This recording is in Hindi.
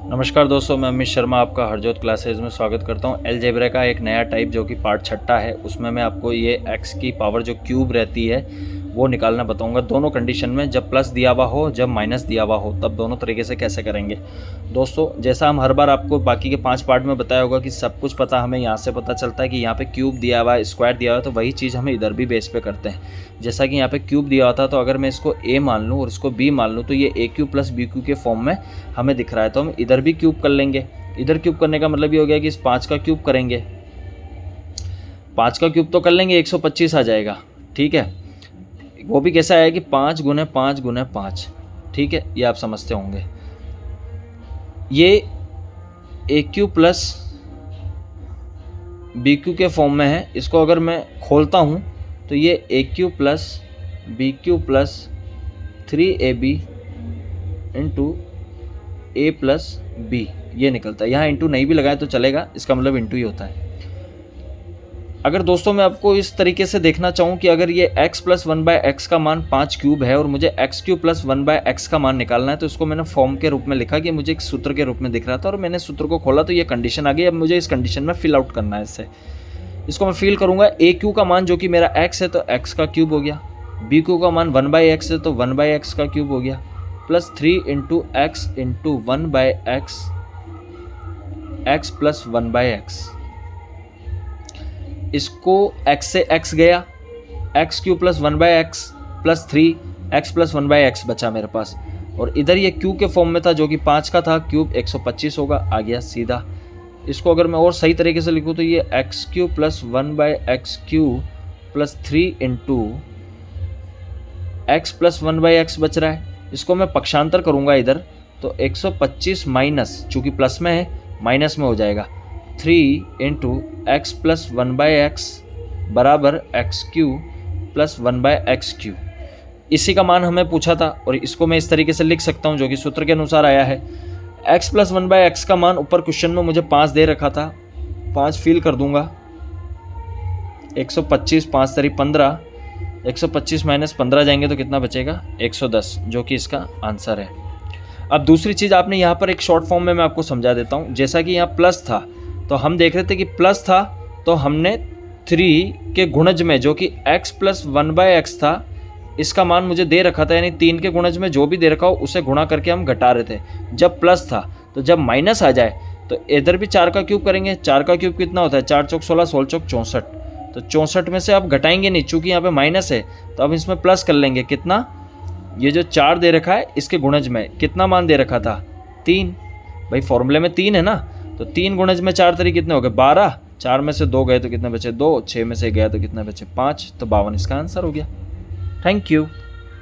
नमस्कार दोस्तों, मैं अमित शर्मा आपका हरजोत क्लासेज में स्वागत करता हूं। अलजेब्रा का एक नया टाइप जो कि पार्ट 6 है, उसमें मैं आपको ये एक्स की पावर जो क्यूब रहती है वो निकालना बताऊंगा। दोनों कंडीशन में, जब प्लस दिया हुआ हो, जब माइनस दिया हुआ हो, तब दोनों तरीके से कैसे करेंगे। दोस्तों, जैसा हम हर बार आपको बाकी के 5 पार्ट में बताया होगा कि सब कुछ पता हमें यहाँ से पता चलता है कि यहाँ पे क्यूब दिया हुआ है, स्क्वायर दिया हुआ है, तो वही चीज़ हमें इधर भी बेस पे करते हैं। जैसा कि यहाँ पे क्यूब दिया हुआ था, तो अगर मैं इसको ए मान लूँ और इसको बी मान लूँ, तो ये ए क्यूब प्लस बी क्यूब के फॉर्म में हमें दिख रहा है। तो हम इधर भी क्यूब कर लेंगे। इधर क्यूब करने का मतलब ये हो गया कि इस 5 का क्यूब करेंगे। 5 का क्यूब तो कर लेंगे, 125 आ जाएगा। ठीक है, वो भी कैसा है कि 5 गुने 5 गुने 5। ठीक है, ये आप समझते होंगे। ये a cube plus b cube के फॉर्म में है। इसको अगर मैं खोलता हूँ तो ये a cube plus b cube plus 3ab into a plus b, ये निकलता है। यहाँ इंटू नहीं भी लगाए तो चलेगा, इसका मतलब इंटू ही होता है। अगर दोस्तों मैं आपको इस तरीके से देखना चाहूँ कि अगर ये x प्लस 1/x का मान 5 क्यूब है और मुझे x क्यूब प्लस 1/x का मान निकालना है, तो इसको मैंने फॉर्म के रूप में लिखा कि मुझे एक सूत्र के रूप में दिख रहा था और मैंने सूत्र को खोला तो ये कंडीशन आ गई। अब मुझे इस कंडीशन में फिल आउट करना है। इसको मैं फिल करूँगा। ए क्यू का मान जो कि मेरा x है तो x का क्यूब हो गया, बी क्यू का मान 1/x है तो 1/x का क्यूब हो गया, plus 3 into x into 1/x, x plus 1/x। इसको x से x गया, x Q plus 1/x plus 3 x plus 1/x बचा मेरे पास। और इधर ये q के फॉर्म में था जो कि 5 का था, क्यूब 125 होगा, आ गया सीधा। इसको अगर मैं और सही तरीके से लिखूँ तो ये x Q plus 1/x Q plus 3 into x plus 1/x बच रहा है। इसको मैं पक्षांतर करूँगा इधर तो 125 माइनस, चूँकि प्लस में है माइनस में हो जाएगा, 3 इंटू एक्स प्लस 1/x बराबर x Q plus 1/x Q. इसी का मान हमें पूछा था और इसको मैं इस तरीके से लिख सकता हूँ जो कि सूत्र के अनुसार आया है। x प्लस 1/x का मान ऊपर क्वेश्चन में मुझे 5 दे रखा था, 5 फिल कर दूंगा। 125 5 तरी 15, 125 माइनस 15 जाएंगे तो कितना बचेगा, 110, जो कि इसका आंसर है। अब दूसरी चीज़ आपने यहाँ पर एक शॉर्ट फॉर्म में मैं आपको समझा देता हूँ। जैसा कि यहाँ प्लस था तो हम देख रहे थे कि प्लस था तो हमने 3 के गुणज में जो कि x प्लस 1/x था, इसका मान मुझे दे रखा था, यानी 3 के गुणज में जो भी दे रखा हो उसे गुणा करके हम घटा रहे थे जब प्लस था। तो जब माइनस आ जाए तो इधर भी 4 का क्यूब करेंगे। 4 का क्यूब कितना होता है, 4 चौक 16, 16 चौक 64। तो 64 में से आप घटाएंगे नहीं, चूँकि यहाँ पे माइनस है तो अब इसमें प्लस कर लेंगे। कितना, ये जो 4 दे रखा है इसके गुणज में कितना मान दे रखा था, 3। भाई फॉर्मूले में 3 है ना, तो 3 गुणज में 4 तरी कितने हो गए, 12। 4 में से 2 गए तो कितने बचे, 2। 6 में से गया तो कितने बचे, 5। तो 52 इसका आंसर हो गया। Thank you.